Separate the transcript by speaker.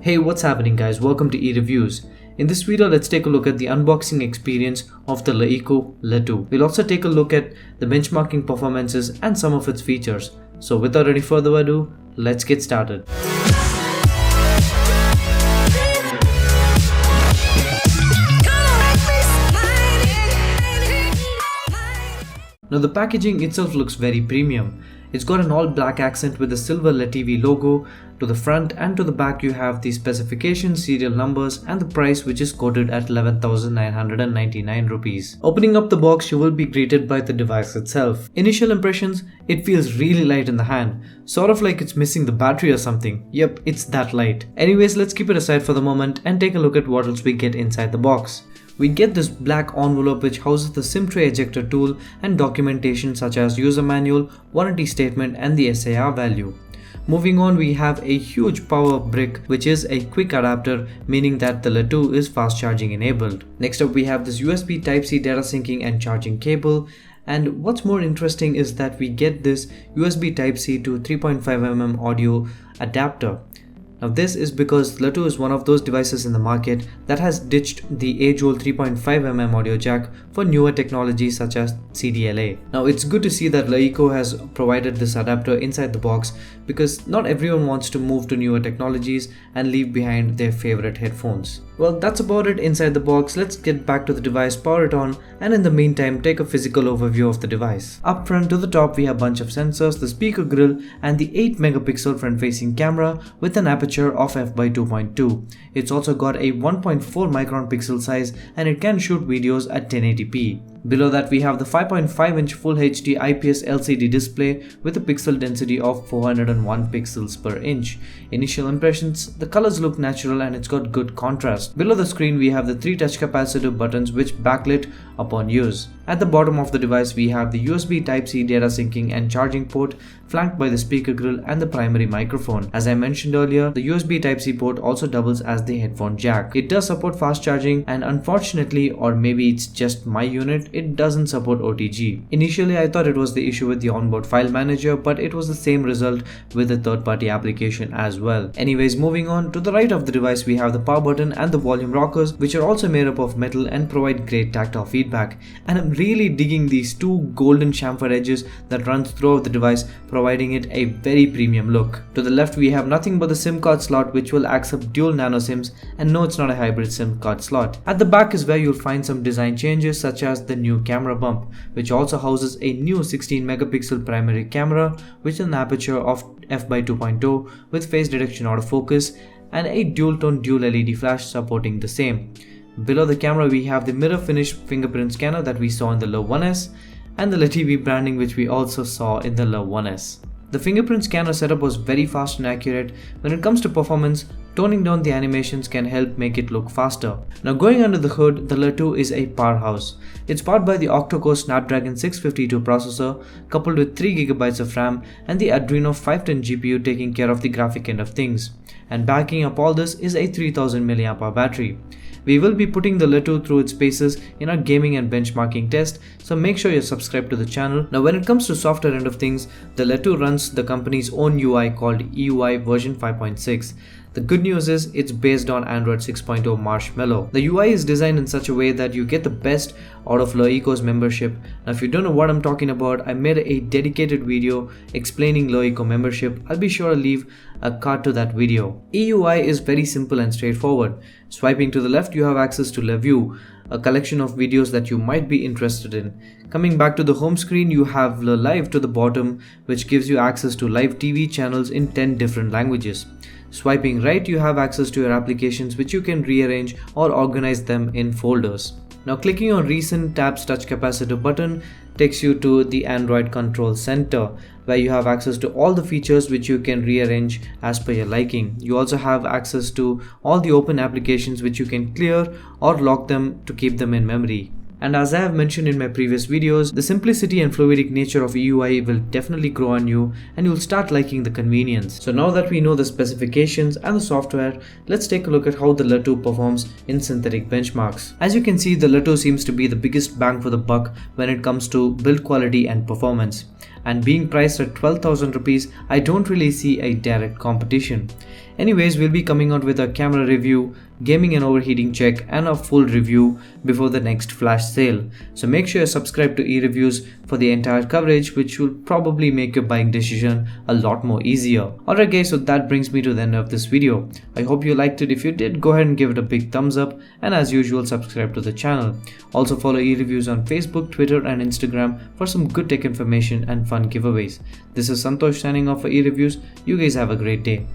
Speaker 1: Hey, what's happening guys? Welcome to EReviews. In this video, let's take a look at the unboxing experience of the LeEco Le2. We'll also take a look at the benchmarking performances and some of its features. So without any further ado, let's get started. Now the packaging itself looks very premium. It's got an all black accent with the silver LeTV logo. To the front and to the back you have the specifications, serial numbers and the price, which is quoted at 11,999 rupees. Opening up the box, you will be greeted by the device itself. Initial impressions, it feels really light in the hand. Sort of like it's missing the battery or something. Yep, it's that light. Anyways, let's keep it aside for the moment and take a look at what else we get inside the box. We get this black envelope which houses the SIM tray ejector tool and documentation such as user manual, warranty statement and the SAR value. Moving on, we have a huge power brick which is a quick adapter, meaning that the Le2 is fast charging enabled. Next up, we have this USB Type-C data syncing and charging cable. And what's more interesting is that we get this USB Type-C to 3.5mm audio adapter. Now this is because Le2 is one of those devices in the market that has ditched the age-old 3.5mm audio jack for newer technologies such as CDLA. Now it's good to see that LeEco has provided this adapter inside the box, because not everyone wants to move to newer technologies and leave behind their favorite headphones. Well, that's about it inside the box. Let's get back to the device, power it on, and in the meantime take a physical overview of the device. Up front to the top we have a bunch of sensors, the speaker grill and the 8-megapixel front-facing camera with an aperture of f/2.2. It's also got a 1.4 micron pixel size and it can shoot videos at 1080p. Below that we have the 5.5-inch Full HD IPS LCD display with a pixel density of 401 pixels per inch. Initial impressions, the colors look natural and it's got good contrast. Below the screen we have the 3 touch capacitive buttons which backlit upon use. At the bottom of the device we have the USB Type-C data syncing and charging port, flanked by the speaker grill and the primary microphone. As I mentioned earlier, the USB Type-C port also doubles as the headphone jack. It does support fast charging, and unfortunately, or maybe it's just my unit, it doesn't support OTG. Initially I thought it was the issue with the onboard file manager, but it was the same result with the third-party application as well. Anyways, moving on, to the right of the device we have the power button and the volume rockers, which are also made up of metal and provide great tactile feedback. And I'm really digging these two golden chamfer edges that runs throughout the device, providing it a very premium look. To the left we have nothing but the SIM card slot which will accept dual Nano SIMs, and no, it's not a hybrid SIM card slot. At the back is where you'll find some design changes such as the new camera bump, which also houses a new 16 megapixel primary camera with an aperture of f/2.2 with face detection autofocus and a dual tone dual LED flash supporting the same. Below the camera we have the mirror finished fingerprint scanner that we saw in the Le1S and the LeTV branding which we also saw in the Le1S. The fingerprint scanner setup was very fast and accurate. When it comes to performance, toning down the animations can help make it look faster. Now going under the hood, the Le2 is a powerhouse. It's powered by the Octa-core Snapdragon 652 processor coupled with 3GB of RAM and the Adreno 510 GPU taking care of the graphic end of things. And backing up all this is a 3000 mAh battery. We will be putting the Le2 through its paces in our gaming and benchmarking test, so make sure you're subscribed to the channel. Now when it comes to software end of things, the Le2 runs the company's own UI called EUI version 5.6. The good news is it's based on Android 6.0 Marshmallow. The UI is designed in such a way that you get the best out of LeEco's membership. Now if you don't know what I'm talking about, I made a dedicated video explaining LeEco membership. I'll be sure to leave a card to that video. EUI is very simple and straightforward. Swiping to the left you have access to LeView, a collection of videos that you might be interested in. Coming back to the home screen you have LeLive to the bottom, which gives you access to live TV channels in 10 different languages. Swiping right you have access to your applications which you can rearrange or organize them in folders. Now clicking on recent tabs touch capacitive button takes you to the Android control center, where you have access to all the features which you can rearrange as per your liking. You also have access to all the open applications which you can clear or lock them to keep them in memory. And as I have mentioned in my previous videos, the simplicity and fluidic nature of EUI will definitely grow on you and you'll start liking the convenience. So now that we know the specifications and the software, let's take a look at how the Le2 performs in synthetic benchmarks. As you can see, the Le2 seems to be the biggest bang for the buck when it comes to build quality and performance. And being priced at 12,000 rupees, I don't really see a direct competition. Anyways, we'll be coming out with a camera review, gaming and overheating check, and a full review before the next flash sale. So make sure you subscribe to EReviews for the entire coverage, which will probably make your buying decision a lot more easier. Alright guys, so that brings me to the end of this video. I hope you liked it. If you did, go ahead and give it a big thumbs up, and as usual, subscribe to the channel. Also follow EReviews on Facebook, Twitter and Instagram for some good tech information and fun giveaways. This is Santosh signing off for EReviews. You guys have a great day.